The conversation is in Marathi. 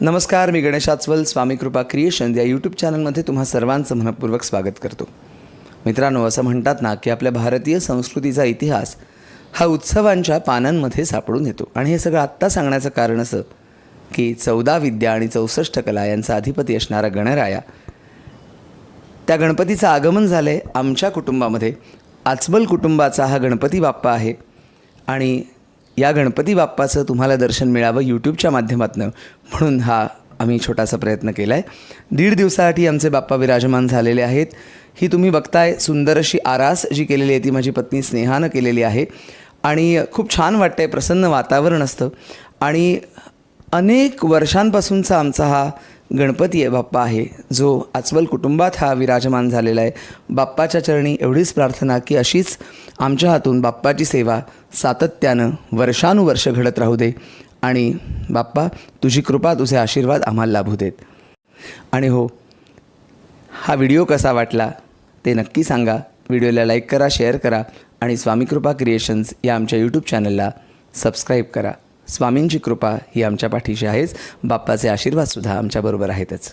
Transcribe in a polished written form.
नमस्कार, मी गणेश आचवल. स्वामी कृपा क्रिएशन या यूट्यूब चॅनलमध्ये तुम्हा सर्वांचं मनपूर्वक स्वागत करतो. मित्रांनो, असं म्हणतात ना की आपल्या भारतीय संस्कृतीचा इतिहास हा उत्सवांच्या पानांमध्ये सापडून येतो. आणि हे सगळं आत्ता सांगण्याचं कारण असं की 14 विद्या आणि 64 कला यांचा अधिपती असणारा गणराया, त्या गणपतीचं आगमन झालं आहे आमच्या कुटुंबामध्ये. आचवल कुटुंबाचा हा गणपती बाप्पा आहे आणि या गणपती बाप्पाचं तुम्हाला दर्शन मिळावं यूट्यूबच्या माध्यमातून, म्हणून हा आम्ही छोटासा प्रयत्न केला आहे. 1.5 दिवसासाठी आमचे बाप्पा विराजमान झालेले आहेत. ही तुम्ही बघताय सुंदर अशी आरास जी केलेली आहे ती माझी पत्नी स्नेहानं केलेली आहे आणि खूप छान वाटतं आहे. प्रसन्न वातावरण असतं आणि अनेक वर्षांपासूनचा आमचा हा गणपती आहे, बाप्पा आहे, जो आचवल कुटुंबात हा विराजमान झालेला आहे. बाप्पाच्या चरणी एवढीच प्रार्थना की अशीच आमच्या हातून बाप्पाची सेवा सातत्यानं वर्षानुवर्ष घडत राहू दे आणि बाप्पा तुझी कृपा, तुझे आशीर्वाद आम्हाला लाभू देत. आणि हो, हा व्हिडिओ कसा वाटला ते नक्की सांगा. व्हिडिओला लाईक करा, शेअर करा आणि स्वामी कृपा क्रिएशन्स या आमच्या यूट्यूब चॅनलला सबस्क्राईब करा. स्वामींची कृपा ही आमच्या पाठीशी आहेच, बाप्पाचे आशीर्वादसुद्धा आमच्याबरोबर आहेतच.